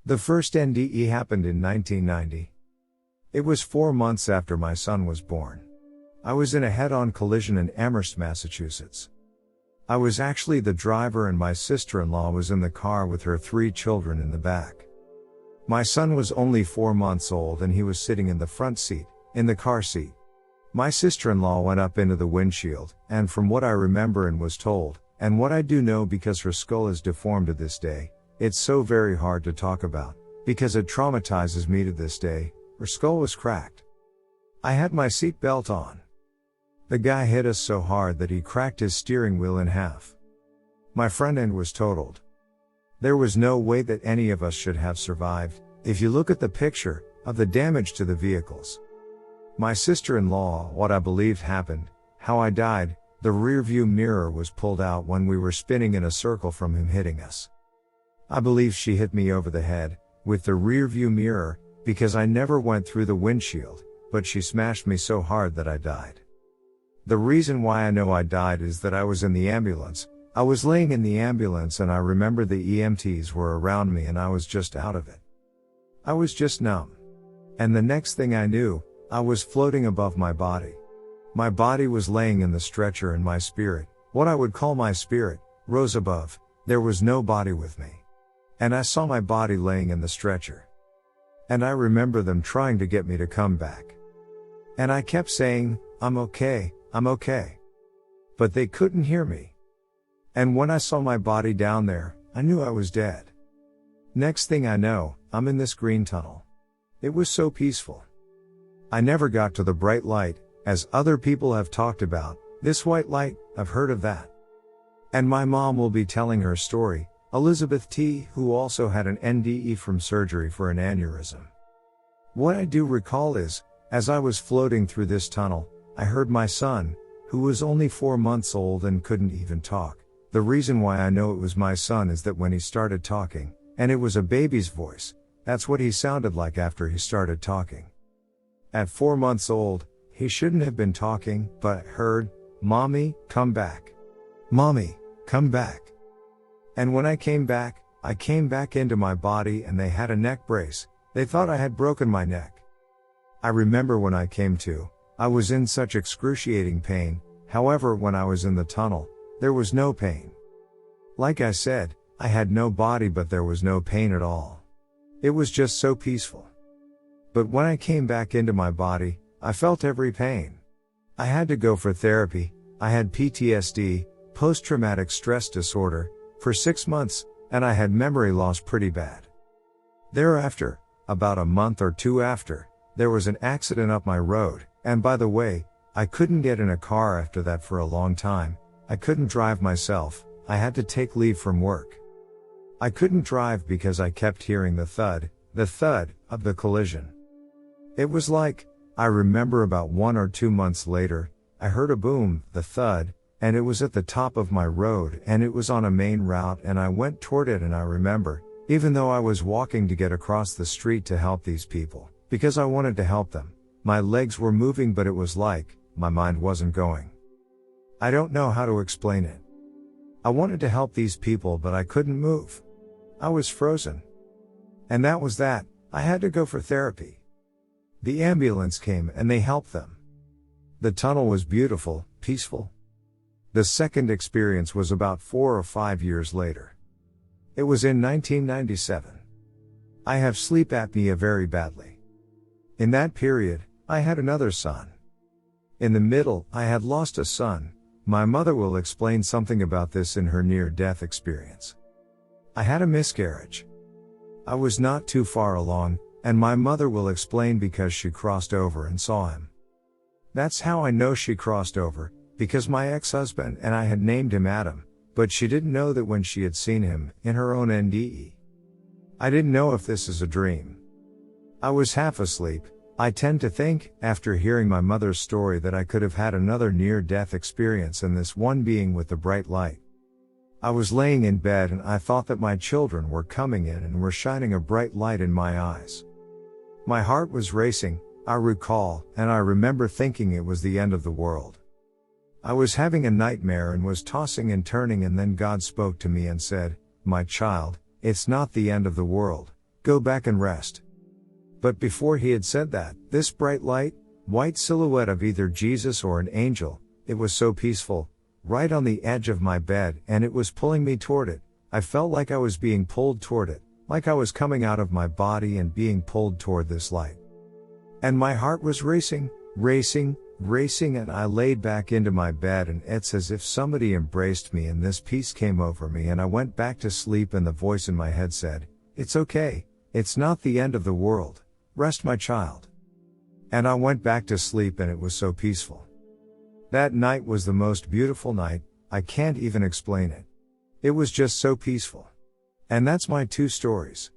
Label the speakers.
Speaker 1: The first NDE happened in 1990. It was 4 months after my son was born. I was in a head-on collision in Amherst, Massachusetts. I was actually the driver and my sister-in-law was in the car with her 3 children in the back. My son was only 4 months old and he was sitting in the front seat, in the car seat. My sister-in-law went up into the windshield, and from what I remember and was told, and what I do know because her skull is deformed to this day, it's so very hard to talk about, because it traumatizes me to this day, her skull was cracked. I had my seat belt on. The guy hit us so hard that he cracked his steering wheel in half. My front end was totaled. There was no way that any of us should have survived, if you look at the picture, of the damage to the vehicles. My sister-in-law, what I believed happened, how I died, the rear view mirror was pulled out when we were spinning in a circle from him hitting us. I believe she hit me over the head, with the rear view mirror, because I never went through the windshield, but she smashed me so hard that I died. The reason why I know I died is that I was in the ambulance. I was laying in the ambulance and I remember the EMTs were around me and I was just out of it. I was just numb. And the next thing I knew, I was floating above my body. My body was laying in the stretcher and my spirit, what I would call my spirit, rose above. There was no body with me. And I saw my body laying in the stretcher. And I remember them trying to get me to come back. And I kept saying, I'm okay, I'm okay. But they couldn't hear me. And when I saw my body down there, I knew I was dead. Next thing I know, I'm in this green tunnel. It was so peaceful. I never got to the bright light, as other people have talked about, this white light, I've heard of that. And my mom will be telling her story, Elizabeth T., who also had an NDE from surgery for an aneurysm. What I do recall is, as I was floating through this tunnel, I heard my son, who was only 4 months old and couldn't even talk. The reason why I know it was my son is that when he started talking, and it was a baby's voice, that's what he sounded like after he started talking. At 4 months old, he shouldn't have been talking, but I heard, Mommy, come back. Mommy, come back. And when I came back into my body and they had a neck brace. They thought I had broken my neck. I remember when I came to, I was in such excruciating pain. However, when I was in the tunnel, there was no pain. Like I said, I had no body but there was no pain at all. It was just so peaceful. But when I came back into my body, I felt every pain. I had to go for therapy. I had PTSD, post-traumatic stress disorder, for 6 months, and I had memory loss pretty bad. Thereafter, about a month or 2 after, there was an accident up my road, and by the way, I couldn't get in a car after that for a long time. I couldn't drive myself. I had to take leave from work. I couldn't drive because I kept hearing the thud of the collision. It was like, I remember about 1 or 2 months later, I heard a boom, the thud, and it was at the top of my road and it was on a main route and I went toward it and I remember, even though I was walking to get across the street to help these people, because I wanted to help them, my legs were moving but it was like, my mind wasn't going. I don't know how to explain it. I wanted to help these people but I couldn't move. I was frozen. And that was that. I had to go for therapy. The ambulance came and they helped them. The tunnel was beautiful, peaceful. The second experience was about 4 or 5 years later. It was in 1997. I have sleep apnea very badly. In that period, I had another son. In the middle, I had lost a son. My mother will explain something about this in her near-death experience. I had a miscarriage. I was not too far along, and my mother will explain because she crossed over and saw him. That's how I know she crossed over, because my ex-husband and I had named him Adam, but she didn't know that when she had seen him, in her own NDE. I didn't know if this is a dream. I was half asleep. I tend to think, after hearing my mother's story, that I could have had another near-death experience and this one being with the bright light. I was laying in bed and I thought that my children were coming in and were shining a bright light in my eyes. My heart was racing, I recall, and I remember thinking it was the end of the world. I was having a nightmare and was tossing and turning and then God spoke to me and said, "My child, it's not the end of the world. Go back and rest. But before he had said that, this bright light, white silhouette of either Jesus or an angel, it was so peaceful, right on the edge of my bed, and it was pulling me toward it. I felt like I was being pulled toward it, like I was coming out of my body and being pulled toward this light. And my heart was racing, and I laid back into my bed, and it's as if somebody embraced me and this peace came over me, and I went back to sleep, and the voice in my head said, "It's okay, it's not the end of the world, rest my child." And I went back to sleep, and it was so peaceful. That night was the most beautiful night, I can't even explain it. It was just so peaceful. And that's my 2 stories.